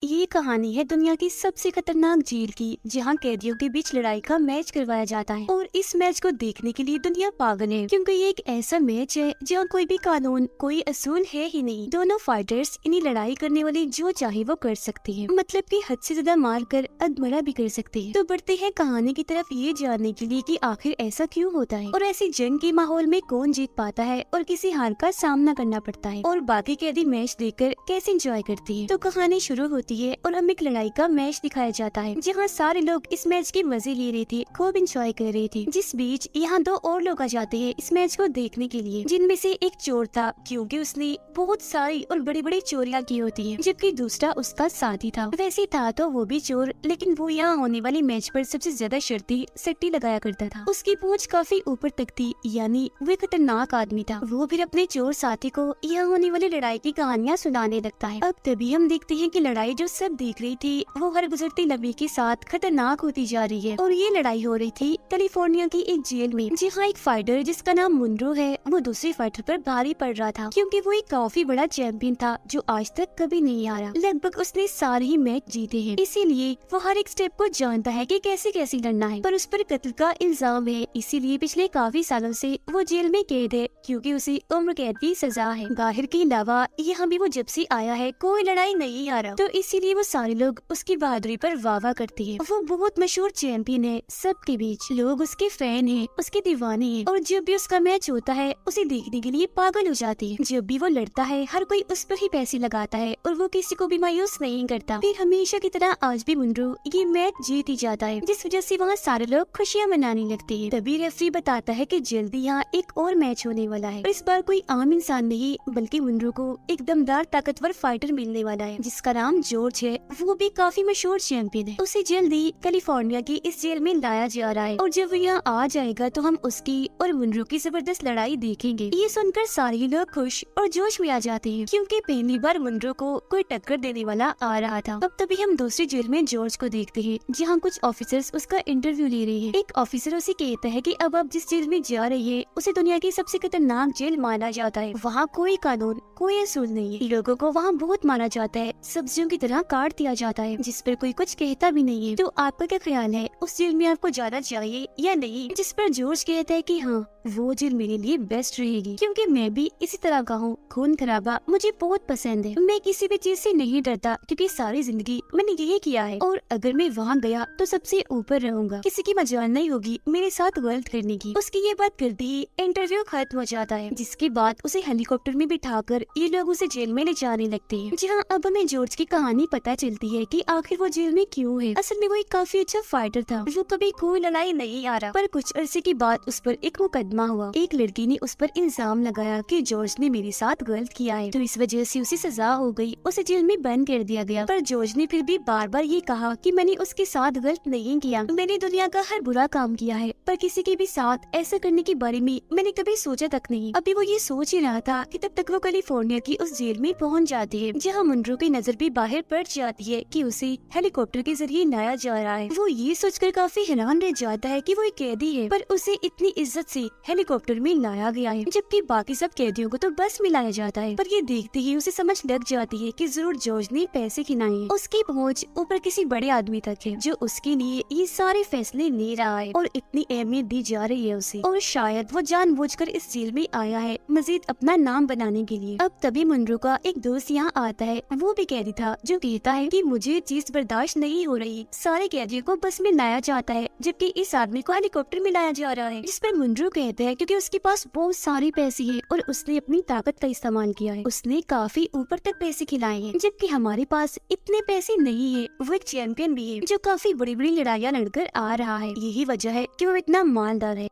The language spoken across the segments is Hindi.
ये कहानी है दुनिया की सबसे खतरनाक जेल की, जहाँ कैदियों के बीच लड़ाई का मैच करवाया जाता है। और इस मैच को देखने के लिए दुनिया पागल है, क्योंकि ये एक ऐसा मैच है जहाँ कोई भी कानून, कोई असूल है ही नहीं। दोनों फाइटर्स इन्हीं लड़ाई करने वाले जो चाहे वो कर सकते हैं, मतलब कि हद से ज्यादा मार कर अधमरा भी कर सकते हैं। तो बढ़ते हैं कहानी की तरफ ये जानने के लिए कि आखिर ऐसा क्यों होता है और ऐसी जंग के माहौल में कौन जीत पाता है और किसी हार का सामना करना पड़ता है और बाकी कैदी मैच देखकर कैसे एंजॉय करती है। तो कहानी शुरू होती है और हमें एक लड़ाई का मैच दिखाया जाता है, जहाँ सारे लोग इस मैच के मजे ले रहे थे, खूब एंजॉय कर रहे थे। जिस बीच यहाँ दो और लोग आ जाते हैं इस मैच को देखने के लिए, जिनमें से एक चोर था, क्योंकि उसने बहुत सारी और बड़ी बड़ी चोरियां की होती है, जबकि दूसरा उसका साथी था। वैसे था तो वो भी चोर, लेकिन वो यहाँ होने वाली मैच पर सबसे ज्यादा शर्ती सट्टी लगाया करता था। उसकी पहुँच काफी ऊपर तक थी, यानी वो खतरनाक आदमी था। वो फिर अपने चोर साथी को यहाँ होने वाली लड़ाई की कहानियाँ सुनाने लगता है। अब तभी हम देखते हैं कि लड़ाई जो सब देख रही थी वो हर गुजरती लम्हे के साथ खतरनाक होती जा रही है। और ये लड़ाई हो रही थी कैलिफोर्निया की एक जेल में, जहाँ एक फाइटर जिसका नाम मुनरो है, वो दूसरे फाइटर पर भारी पड़ रहा था, क्योंकि वो एक काफी बड़ा चैंपियन था जो आज तक कभी नहीं हारा। लगभग उसने सारे ही मैच जीते हैं, इसीलिए वो हर एक स्टेप को जानता है कि कैसे कैसे लड़ना है। पर उस पर कत्ल का इल्जाम है, इसीलिए पिछले काफी सालों से वो जेल में कैद है, क्योंकि उसे उम्र कैद की सजा है। बाहर के अलावा यहाँ भी वो जब से आया है कोई लड़ाई नहीं हारा, तो इसीलिए वो सारे लोग उसकी बहादुरी पर वाह करते हैं। वो बहुत मशहूर चैंपियन है, सबके बीच लोग उसके फैन हैं, उसके दीवाने हैं, और जब भी उसका मैच होता है उसे देखने के लिए पागल हो जाते हैं। जब भी वो लड़ता है हर कोई उस पर ही पैसे लगाता है और वो किसी को भी मायूस नहीं करता। फिर हमेशा की तरह आज भी मुनरो ये मैच जीत ही जाता है, जिस वजह से वहाँ सारे लोग खुशियाँ मनाने लगते हैं। तभी रेफरी बताता है कि जल्दी यहाँ एक और मैच होने वाला है। इस बार कोई आम इंसान नहीं, बल्कि मुनरो को एक दमदार ताकतवर फाइटर मिलने वाला है, जिसका नाम जॉर्ज है। वो भी काफी मशहूर चैंपियन है। उसे जल्दी कैलिफोर्निया की इस जेल में लाया जा रहा है, और जब वो यहाँ आ जाएगा तो हम उसकी और मुनरो की जबरदस्त लड़ाई देखेंगे। ये सुनकर सारे लोग खुश और जोश में आ जाते हैं, क्योंकि पहली बार मुनरो को कोई टक्कर देने वाला आ रहा था। अब तभी हम दूसरी जेल में जॉर्ज को देखते हैं, जहाँ कुछ ऑफिसर्स उसका इंटरव्यू ले रहे हैं। एक ऑफिसर उसे कहता है कि अब आप जिस जेल में जा रही है उसे दुनिया की सबसे खतरनाक जेल माना जाता है। वहाँ कोई कानून, कोई असूल नहीं है, लोगों को वहाँ बहुत मारा जाता है, सब्जियों की तरह काट दिया जाता है, जिस पर कोई कुछ कहता भी नहीं है। तो आपका क्या ख्याल है, उस जेल में आपको जाना चाहिए या नहीं? जिस पर जॉर्ज कहता है कि हाँ, वो जेल मेरे लिए बेस्ट रहेगी, क्योंकि मैं भी इसी तरह का हूँ। खून खराबा मुझे बहुत पसंद है, मैं किसी भी चीज से नहीं डरता, क्योंकि सारी जिंदगी मैंने यही किया है, और अगर मैं वहाँ गया तो सबसे ऊपर रहूंगा, किसी की मजाल नहीं होगी मेरे साथ गलत करने की। उसकी ये बात करते ही इंटरव्यू खत्म हो जाता है, जिसके बाद उसे हेलीकॉप्टर में बिठाकर ये लोग उसे जेल में ले जाने लगते हैं, जहाँ अब हमें जॉर्ज की कहानी पता चलती है कि आखिर वो जेल में क्यों है। असल में वो एक काफी अच्छा फाइटर था, वो कभी कोई लड़ाई नहीं हारा। पर कुछ अरसे के बाद उस पर एक मुकदमा हुआ। एक लड़की ने उस पर इल्जाम लगाया कि जॉर्ज ने मेरे साथ गलत किया है, तो इस वजह से उसे सजा हो गई, उसे जेल में बंद कर दिया गया। पर जॉर्ज ने फिर भी बार बार ये कहा कि मैंने उसके साथ गलत नहीं किया, मैंने दुनिया का हर बुरा काम किया है, पर किसी के भी साथ ऐसा करने के बारे में मैंने कभी सोचा तक नहीं। अभी वो ये सोच ही रहा था कि तब तक वो कैलिफोर्निया की उस जेल में पहुंच जाती है, जहाँ मुनरो की नजर भी बाहर पड़ जाती है कि उसे हेलीकॉप्टर के जरिए लाया जा रहा है। वो ये सोचकर काफी हैरान रह जाता है कि वो एक कैदी है, पर उसे इतनी इज्जत से हेलीकॉप्टर में लाया गया है, जबकि बाकी सब कैदियों को तो बस में लाया जाता है। पर ये देखते ही उसे समझ लग जाती है कि जरूर जॉर्ज ने पैसे खिलाए हैं। उसकी पहुंच ऊपर किसी बड़े आदमी तक है, जो उसके लिए ये सारे फैसले ले रहा है, और इतनी अहमियत दी जा रही है उसे, और शायद वो जानबूझकर इस जेल में आया है मजीद अपना नाम बनाने के लिए। अब तभी मुनरो का एक दोस्त यहाँ आता है, वो भी कैदी था, जो कहता है कि मुझे चीज बर्दाश्त नहीं हो रही, सारे कैदियों को बस में लाया जाता है जबकि इस आदमी को हेलीकॉप्टर में लाया जा रहा है। जिस पर मुनरो कहता है क्योंकि उसके पास बहुत सारे पैसे हैं और उसने अपनी ताकत का इस्तेमाल किया है, उसने काफी ऊपर तक पैसे खिलाए हैं, जबकि हमारे पास इतने पैसे नहीं है। वो एक चैंपियन भी है जो काफी बड़ी बड़ी लड़ाइयाँ लड़कर आ रहा है, यही वजह है कि वो इतना मालदार है।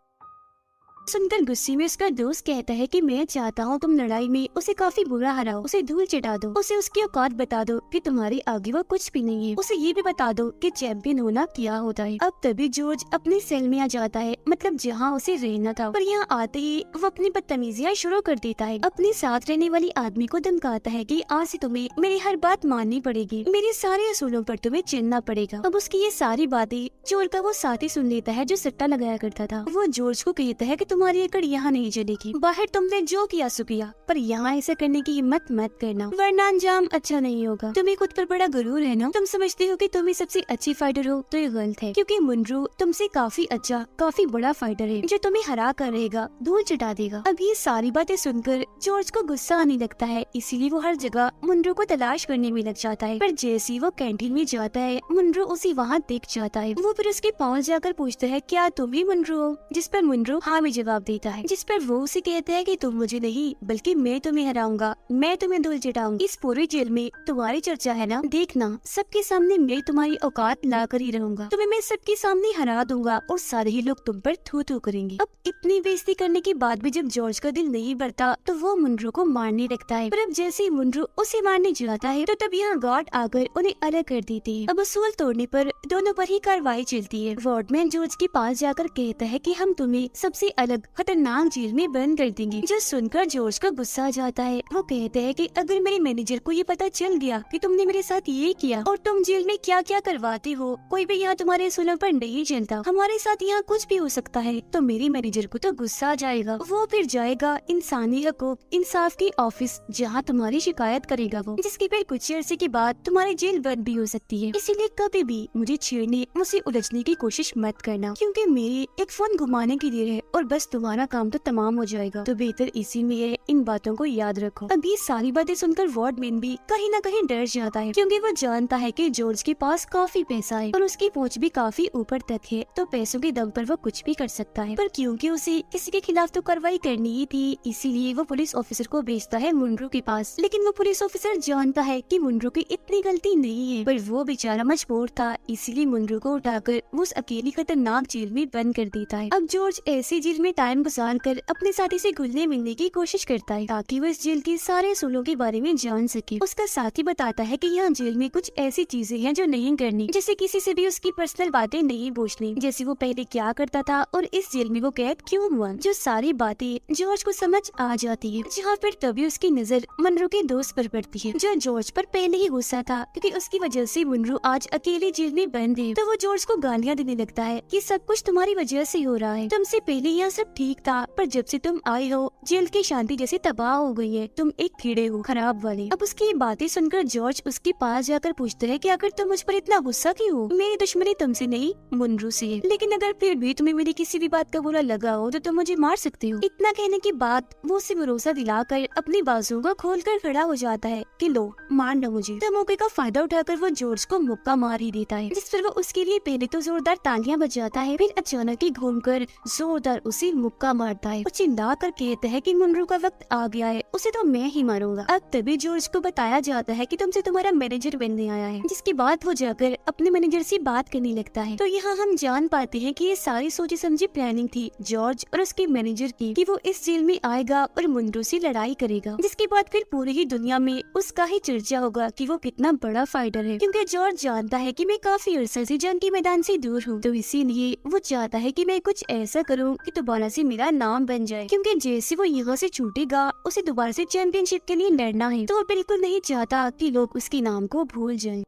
सुनकर गुस्से में उसका दोस्त कहता है कि मैं चाहता हूँ तुम लड़ाई में उसे काफी बुरा हराओ, उसे धूल चटा दो, उसे उसकी औकात बता दो कि तुम्हारे आगे वो कुछ भी नहीं है, उसे ये भी बता दो कि चैंपियन होना क्या होता है। अब तभी जॉर्ज अपने सेल में आ जाता है, मतलब जहाँ उसे रहना था, पर यहाँ आते ही वो अपनी बदतमीजियाँ शुरू कर देता है। अपने साथ रहने वाली आदमी को धमकाता है कि आज से तुम्हें मेरी हर बात माननी पड़ेगी, मेरे सारे असूलों पर तुम्हें चलना पड़ेगा। अब उसकी ये सारी बातें चोर का वो साथी सुन लेता है जो सट्टा लगाया करता था। वो जॉर्ज को कहता है कि तुम्हारी अकड़ यहाँ नहीं चलेगी। बाहर तुमने जो किया सो किया, पर यहाँ ऐसा करने की हिम्मत मत करना, वरना अंजाम अच्छा नहीं होगा। तुम्हें खुद पर बड़ा गुरूर है ना, तुम समझते हो कि तुम ही सबसे अच्छी फाइटर हो, तो ये गलत है, क्योंकि मुनरू तुमसे काफी अच्छा, काफी बड़ा फाइटर है जो तुम्हें हरा कर रहेगा, धूल चटा देगा। अब ये सारी बातें सुनकर जॉर्ज को गुस्सा आने लगता है, इसीलिए वो हर जगह मुनरू को तलाश करने में लग जाता है। पर जैसे ही वो कैंटीन में जाता है, मुनरू उसे वहाँ दिख जाता है। वो फिर उसके पास जाकर पूछता है, क्या तुम ही मुनरू हो? जिस पर मुनरू हाँ में जवाब देता है, जिस पर वो उसे कहता है कि तुम मुझे नहीं, बल्कि मैं तुम्हें हराऊंगा, मैं तुम्हें धूल चटाऊंगा। इस पूरी जेल में तुम्हारी चर्चा है ना, देखना सबके सामने मैं तुम्हारी औकात ला कर ही रहूंगा, तुम्हें मैं सबके सामने हरा दूंगा और सारे ही लोग तुम पर थू थू करेंगे। अब इतनी बेइज्जती करने के बाद भी जब जॉर्ज का दिल नहीं भरता तो वो मुनरू को मारने लगता है। पर अब जैसे ही मुनरू उसे मारने जाता है तो तब यहाँ गार्ड आकर उन्हें अलग कर देते हैं। अब उसूल तोड़ने पर दोनों पर ही कार्रवाई चलती है। वार्डमैन जॉर्ज के पास जाकर कहता है कि हम तुम्हें सबसे अलग खतरनाक जेल में बंद कर देंगे। जो सुनकर जॉर्ज का गुस्सा आ जाता है। वो कहते हैं कि अगर मेरे मैनेजर को ये पता चल गया कि तुमने मेरे साथ ये किया और तुम जेल में क्या क्या करवाते हो, कोई भी यहाँ तुम्हारे सुलह पर नहीं चलता, हमारे साथ यहाँ कुछ भी हो सकता है, तो मेरे मैनेजर को तो गुस्सा आ जाएगा। वो फिर जाएगा इंसानी हकूक इंसाफ के ऑफिस, जहाँ तुम्हारी शिकायत करेगा वो, जिसके फिर कुछ अर्से के बाद तुम्हारी जेल बंद भी हो सकती है। इसीलिए कभी भी मुझे छेड़ने, मुझे उलझने की कोशिश मत करना, क्योंकि मेरी एक फोन घुमाने की देर है और बस तुम्हारा काम तो तमाम हो जाएगा। तो बेहतर इसी में है, इन बातों को याद रखो। अब ये सारी बातें सुनकर वार्डमैन भी कहीं न कहीं डर जाता है, क्योंकि वो जानता है कि जॉर्ज के पास काफी पैसा है और उसकी पहुंच भी काफी ऊपर तक है, तो पैसों के दम पर वो कुछ भी कर सकता है। पर क्योंकि उसे किसी के खिलाफ तो कार्रवाई करनी ही थी, इसीलिए वो पुलिस ऑफिसर को भेजता है मुनरू के पास। लेकिन वो पुलिस ऑफिसर जानता है कि मुनरू की इतनी गलती नहीं है, पर वो बेचारा मजबूर था, इसीलिए मुनरू को उठाकर वो उस अकेली खतरनाक जेल में बंद कर देता है। अब जॉर्ज ऐसी जेल में टाइम गुजार कर अपने साथी से घुलने मिलने की कोशिश करता है, ताकि वो इस जेल के सारे असूलों के बारे में जान सके। उसका साथी बताता है कि यहाँ जेल में कुछ ऐसी चीजें हैं जो नहीं करनी, जैसे किसी से भी उसकी पर्सनल बातें नहीं पूछनी, जैसे वो पहले क्या करता था और इस जेल में वो कैद क्यों हुआ। जो सारी बातें जॉर्ज को समझ आ जाती है। जहाँ फिर तभी उसकी नजर मुनरू के दोस्त पर पड़ती है, जो जॉर्ज पर पहले ही गुस्सा था, क्योंकि उसकी वजह से मुनरू आज अकेले जेल में बंद है। तो वो जॉर्ज को गालियाँ देने लगता है कि सब कुछ तुम्हारी वजह से हो रहा है, तुमसे पहले यहाँ सब ठीक था, पर जब से तुम आए हो जेल की शांति जैसे तबाह हो गई है, तुम एक कीड़े हो खराब वाले। अब उसकी बातें सुनकर जॉर्ज उसके पास जाकर पूछता है कि आखिर तुम मुझ पर इतना गुस्सा क्यों हो? मेरी दुश्मनी तुमसे नहीं मुनरू से है, लेकिन अगर फिर भी तुम्हें मेरी किसी भी बात का बुरा लगा हो तो तुम मुझे मार सकते हो। इतना कहने के बाद वो उसे भरोसा दिलाकर अपनी बाजुओं को खोलकर खड़ा हो जाता है कि लो मार लो मुझे। तो मौके का फायदा उठाकर वो जॉर्ज को मुक्का मार ही देता है, जिस पर वो उसके लिए पहले तो जोरदार तालियां बजाता है, फिर अचानक ही घूमकर जोरदार उसे मुक्का मारता है और चिल्ला कर कहता है कि मुनरू का वक्त आ गया है, उसे तो मैं ही मारूंगा। अब तभी जॉर्ज को बताया जाता है कि तुमसे तुम्हारा मैनेजर बनने आया है, जिसके बाद वो जाकर अपने मैनेजर से बात करने लगता है। तो यहाँ हम जान पाते हैं कि ये सारी सोची समझी प्लानिंग थी जॉर्ज और उसके मैनेजर की, कि वो इस जेल में आएगा और मुनरू से लड़ाई करेगा, जिसके बाद फिर पूरी ही दुनिया में उसका ही चर्चा होगा कि वो कितना बड़ा फाइटर है। क्योंकि जॉर्ज जानता है कि मैं काफी अरसे से जंग के मैदान से दूर हूँ, तो इसीलिए वो चाहता है कि मैं कुछ ऐसा करूँ कि दोबारा से मेरा नाम बन जाए, क्योंकि जैसे वो यहाँ से छूटेगा उसे दोबारा से चैंपियनशिप के लिए लड़ना है, तो वो बिल्कुल नहीं चाहता कि लोग उसके नाम को भूल जाएं।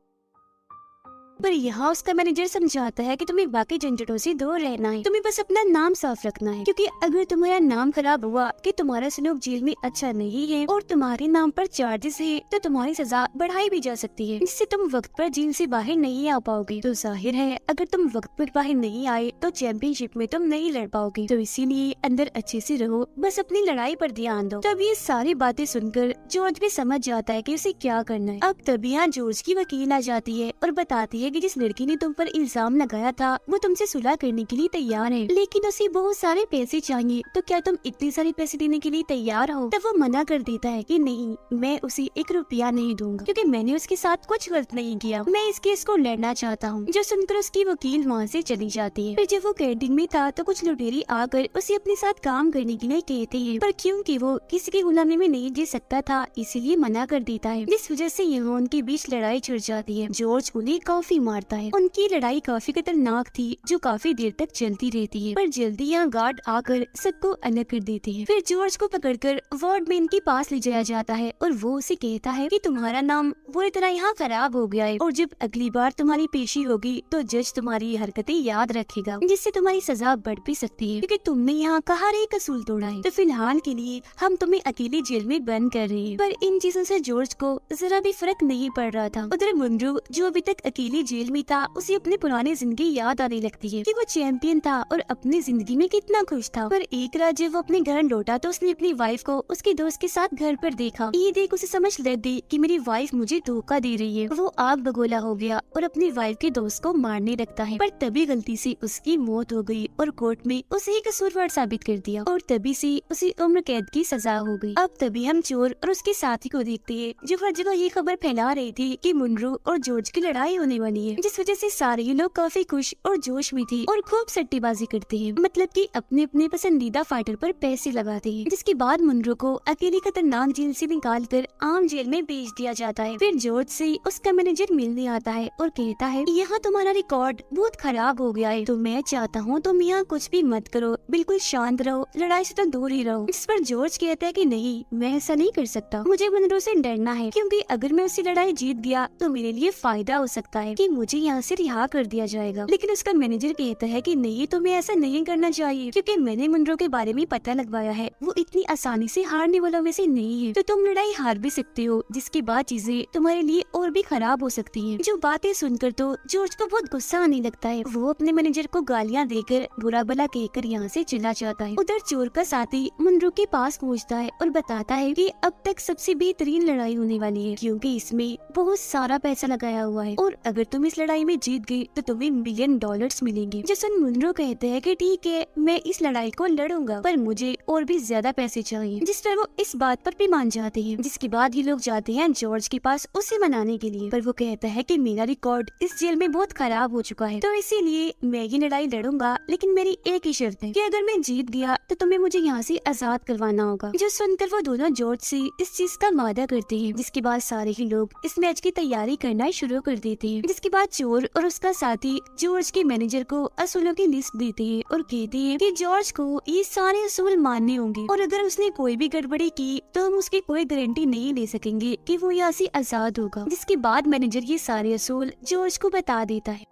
पर यहाँ उसका मैनेजर समझाता है कि तुम्हें बाकी झंझटों से दूर रहना है, तुम्हें बस अपना नाम साफ रखना है, क्योंकि अगर तुम्हारा नाम खराब हुआ कि तुम्हारा सलूक जेल में अच्छा नहीं है और तुम्हारे नाम पर चार्जेस है, तो तुम्हारी सजा बढ़ाई भी जा सकती है, जिससे तुम वक्त पर जेल से बाहर नहीं आ पाओगे। तो जाहिर है अगर तुम वक्त पर बाहर नहीं आए तो चैंपियनशिप में तुम नहीं लड़ पाओगे, तो इसीलिए अंदर अच्छे से रहो, बस अपनी लड़ाई पर ध्यान दो। तब ये सारी बातें सुनकर जॉर्ज भी समझ जाता है कि उसे क्या करना है। अब तभी यहाँ जॉर्ज की वकील आ जाती है और बताती है कि जिस लड़की ने तुम पर इल्जाम लगाया था वो तुमसे सुलह करने के लिए तैयार है, लेकिन उसे बहुत सारे पैसे चाहिए, तो क्या तुम इतने सारे पैसे देने के लिए तैयार हो? तब वो मना कर देता है कि नहीं, मैं उसे 1 रुपया नहीं दूंगा, क्योंकि मैंने उसके साथ कुछ गलत नहीं किया, मैं इस केस को लड़ना चाहता हूँ। जो सुनकर उसकी वकील वहाँ से चली जाती है। फिर जब वो कैंटीन में था तो कुछ लुटेरी आकर उसे अपने साथ काम करने के लिए कहते हैं, पर क्योंकि वो किसी की गुलामी में नहीं जी सकता था इसीलिए मना कर देता है, जिस वजह से यहाँ उनके बीच लड़ाई छिड़ जाती है। जॉर्ज उन्हें काफी ही मारता है। उनकी लड़ाई काफी खतरनाक थी जो काफी देर तक चलती रहती है, पर जल्दी यहाँ गार्ड आकर सबको अलग कर देते हैं। फिर जॉर्ज को पकड़कर वार्डमैन के पास ले जाया जाता है और वो उसे कहता है कि तुम्हारा नाम बुरी तरह यहाँ खराब हो गया है और जब अगली बार तुम्हारी पेशी होगी तो जज तुम्हारी हरकतें याद रखेगा, जिससे तुम्हारी सजा बढ़ भी सकती है क्योंकि तुमने यहाँ कहा एक असूल तोड़ा है। तो फिलहाल के लिए हम तुम्हें अकेली जेल में बंद कर रहे हैं। पर इन चीजों से जॉर्ज को जरा भी फर्क नहीं पड़ रहा था। उधर मुनरो जो अभी तक अकेली जेल में था, उसे अपनी पुरानी जिंदगी याद आने लगती है कि वो चैंपियन था और अपनी जिंदगी में कितना खुश था। पर एक रात जब वो अपने घर लौटा तो उसने अपनी वाइफ को उसके दोस्त के साथ घर पर देखा। ये देख उसे समझ लग गई कि मेरी वाइफ मुझे धोखा दे रही है। वो आग बगोला हो गया और अपनी वाइफ के दोस्त को मारने लगता है, पर तभी गलती से उसकी मौत हो गई और कोर्ट में उसे कसूरवार साबित कर दिया और तभी से उसे उम्र कैद की सजा हो गई। अब तभी हम चोर और उसके साथी को देखते हैं जो हर जगह ये खबर फैला रही थी कि मुनरो और जॉर्ज की लड़ाई होने वाली है, जिस वजह से सारे लोग काफी खुश और जोश में थे और खूब सट्टेबाजी करते हैं, मतलब कि अपने अपने पसंदीदा फाइटर पर पैसे लगाते हैं। जिसके बाद मुनरो को अकेली खतरनाक जेल से निकालकर आम जेल में भेज दिया जाता है। फिर जॉर्ज से उसका मैनेजर मिलने आता है और कहता है यहाँ तुम्हारा रिकॉर्ड बहुत खराब हो गया है, तो मैं चाहता हूँ तुम यहाँ कुछ भी मत करो, बिल्कुल शांत रहो, लड़ाई से तो दूर ही रहो। जिस पर जॉर्ज कहता है कि नहीं, मैं ऐसा नहीं कर सकता, मुझे मुनरो से डरना है क्योंकि अगर मैं उसकी लड़ाई जीत गया तो मेरे लिए फायदा हो सकता है कि मुझे यहाँ से रिहा कर दिया जाएगा। लेकिन उसका मैनेजर कहता है कि नहीं, तुम्हें ऐसा नहीं करना चाहिए क्योंकि मैंने मुनरो के बारे में पता लगवाया है, वो इतनी आसानी से हारने वालों में से नहीं है, तो तुम लड़ाई हार भी सकते हो, जिसके बाद चीजें तुम्हारे लिए और भी खराब हो सकती हैं। जो बातें सुनकर तो जॉर्ज को बहुत गुस्सा आने लगता है। वो अपने मैनेजर को गालियां देकर बुरा भला कहकर यहाँ से चला जाता है। उधर चोर का साथी मुनरो के पास पहुँचता है और बताता है कि अब तक सबसे बेहतरीन लड़ाई होने वाली है क्योंकि इसमें बहुत सारा पैसा लगाया हुआ है और अगर तुम इस लड़ाई में जीत गए तो तुम्हें $1,000,000 मिलेंगे। जैसन मुनरो कहते हैं कि ठीक है, मैं इस लड़ाई को लड़ूंगा, पर मुझे और भी ज्यादा पैसे चाहिए, जिस पर वो इस बात पर भी मान जाते हैं। जिसके बाद ये लोग जाते हैं जॉर्ज के पास उसे मनाने के लिए, पर वो कहता है कि मेरा रिकॉर्ड इस जेल में बहुत खराब हो चुका है, तो इसीलिए मैं ये लड़ाई लड़ूंगा, लेकिन मेरी एक ही शर्त है कि अगर मैं जीत गया तो तुम्हें मुझे यहाँ से आजाद करवाना होगा। जो सुनकर वो दोनों जॉर्ज से इस चीज का वादा करते हैं। जिसके बाद सारे ही लोग इस मैच की तैयारी करना शुरू कर देते हैं। जिसके बाद चोर और उसका साथी जॉर्ज के मैनेजर को असूलों की लिस्ट देते हैं और कहते हैं कि जॉर्ज को ये सारे असूल मानने होंगे और अगर उसने कोई भी गड़बड़ी की तो हम उसकी कोई गारंटी नहीं ले सकेंगे कि वो यहाँ से आजाद होगा। जिसके बाद मैनेजर ये सारे असूल जॉर्ज को बता देता है।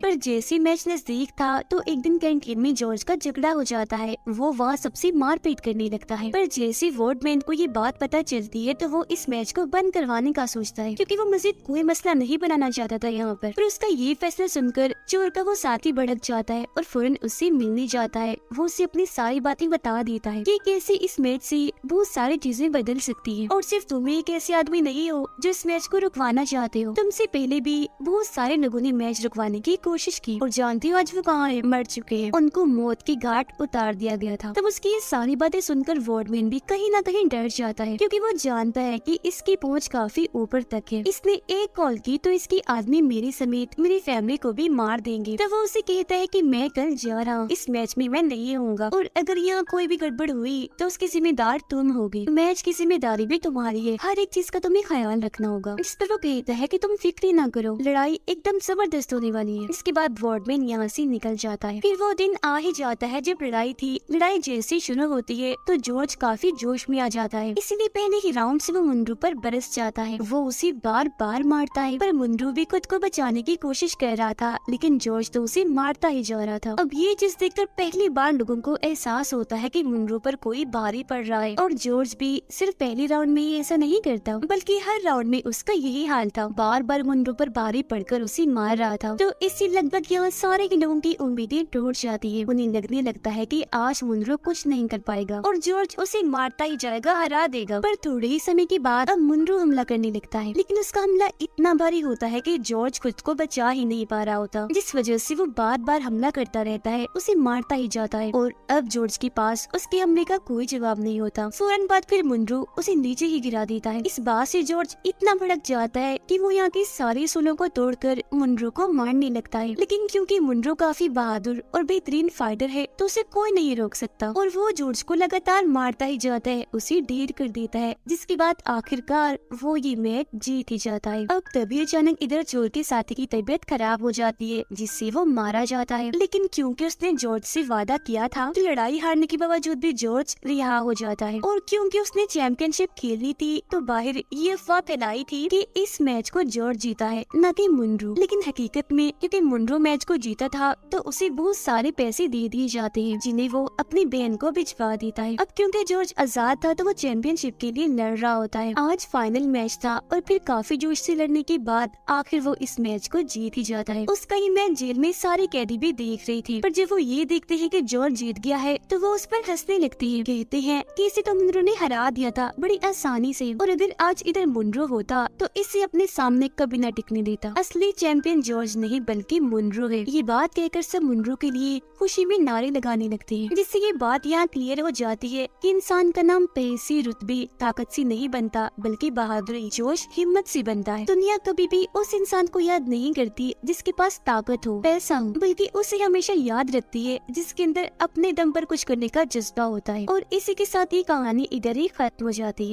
पर जैसे मैच नजदीक था तो एक दिन कैंटीन में जॉर्ज का झगड़ा हो जाता है। वो वहाँ सबसे मारपीट करने लगता है, पर जैसे वार्डमैन को ये बात पता चलती है तो वो इस मैच को बंद करवाने का सोचता है क्योंकि वो मजीद कोई मसला नहीं बनाना चाहता था यहाँ पर उसका ये फैसला सुनकर चोर का वो साथी भड़क जाता है और फौरन उससे मिलने जाता है। वो उसे अपनी सारी बातें बता देता है कि कैसे इस मैच से बहुत सारी चीजें बदल सकती है और सिर्फ तुम एक ऐसे आदमी नहीं हो जो इस मैच को रुकवाना चाहते हो। तुमसे पहले भी बहुत सारे लोगों ने मैच रुकवाने की कोशिश की और जानती हो आज वो कहाँ है, मर चुके हैं, उनको मौत की घाट उतार दिया गया था। तब उसकी ये सारी बातें सुनकर वार्डमैन भी कहीं ना कहीं डर जाता है क्योंकि वो जानता है कि इसकी पहुंच काफी ऊपर तक है। इसने एक कॉल की तो इसकी आदमी मेरे समेत मेरी फैमिली को भी मार देंगे। तो वो उसे कहता है कि मैं कल जा रहा हूँ, इस मैच में मैं नहीं होऊंगा और अगर यहाँ कोई भी गड़बड़ हुई तो उसकी जिम्मेदार तुम होगी, मैच की जिम्मेदारी भी तुम्हारी है, हर एक चीज का तुम्हें ख्याल रखना होगा। इस पर वो कहता है कि तुम फिक्र ना करो, लड़ाई एकदम जबरदस्त होने वाली है। इसके बाद वार्डमैन यहाँ से निकल जाता है। फिर वो दिन आ ही जाता है जब लड़ाई थी। लड़ाई जैसे शुरू होती है तो जॉर्ज काफी जोश में आ जाता है, इसीलिए पहले ही राउंड से वो मुनरो पर बरस जाता है। वो उसे बार बार मारता है, पर मुनरो भी खुद को बचाने की कोशिश कर रहा था, लेकिन जॉर्ज तो उसे मारता ही जा रहा था। अब ये चीज देखकर पहली बार लोगों को एहसास होता है कि मुनरो पर कोई भारी पड़ रहा है और जॉर्ज भी सिर्फ पहले राउंड में ही ऐसा नहीं करता बल्कि हर राउंड में उसका यही हाल था, बार बार मुनरो पर भारी पड़कर उसे मार रहा था। तो इससे लगभग यहाँ सारे के लोगों की उम्मीदें टूट जाती है। उन्हें लगने लगता है कि आज मुनरो कुछ नहीं कर पाएगा और जॉर्ज उसे मारता ही जाएगा, हरा देगा। पर थोड़े ही समय के बाद अब मुनरो हमला करने लगता है, लेकिन उसका हमला इतना भारी होता है कि जॉर्ज खुद को बचा ही नहीं पा रहा होता, जिस वजह से वो बार बार हमला करता रहता है, उसे मारता ही जाता है और अब जॉर्ज के पास उसके हमले का कोई जवाब नहीं होता। फौरन बाद फिर मुनरो उसे नीचे ही गिरा देता है। इस बात से जॉर्ज इतना भड़क जाता है कि वो यहाँ के सारे सूलों को तोड़कर मुनरो को मारने लगता जाता है, लेकिन क्योंकि मुनरो काफी बहादुर और बेहतरीन फाइटर है तो उसे कोई नहीं रोक सकता और वो जॉर्ज को लगातार मारता ही जाता है, उसे ढेर कर देता है, जिसके बाद आखिरकार वो ये मैच जीत ही जाता है। अब तभी अचानक इधर जॉर्ज के साथी की तबीयत खराब हो जाती है, जिससे वो मारा जाता है, लेकिन क्योंकि उसने जॉर्ज से वादा किया था तो लड़ाई हारने के बावजूद भी जॉर्ज रिहा हो जाता है। और क्योंकि उसने चैंपियनशिप खेली थी तो बाहर ये अफवाह फैलाई थी कि इस मैच को जॉर्ज जीता है, न कि मुनरो। लेकिन हकीकत में क्योंकि मुनरो मैच को जीता था तो उसे बहुत सारे पैसे दे दिए जाते हैं, जिन्हें वो अपनी बहन को भिजवा देता है। अब क्योंकि जॉर्ज आजाद था तो वो चैंपियनशिप के लिए लड़ रहा होता है। आज फाइनल मैच था और फिर काफी जोश से लड़ने के बाद आखिर वो इस मैच को जीत ही जाता है। उसका ये मैच जेल में सारे कैदी भी देख रही थी, पर जब वो ये देखते हैं कि जॉर्ज जीत गया है तो वो उस पर हंसने लगती है। कहते हैं कि इसे तो मुनरो ने हरा दिया था बड़ी आसानी से, और अगर आज इधर मुनरो होता तो इसे अपने सामने कभी न टिकने देता। असली चैंपियन जॉर्ज नहीं बल्कि मुनरो है। ये बात कहकर सब मुनरो के लिए खुशी में नारे लगाने लगते हैं, जिससे ये बात यहाँ क्लियर हो जाती है कि इंसान का नाम पैसे, रुतबे, ताकत से नहीं बनता बल्कि बहादुरी, जोश, हिम्मत से बनता है। दुनिया कभी भी उस इंसान को याद नहीं करती जिसके पास ताकत हो, पैसा हो, बल्कि उसे हमेशा याद रखती है जिसके अंदर अपने दम पर कुछ करने का जज्बा होता है। और इसी के साथ ये कहानी इधर ही खत्म हो जाती है।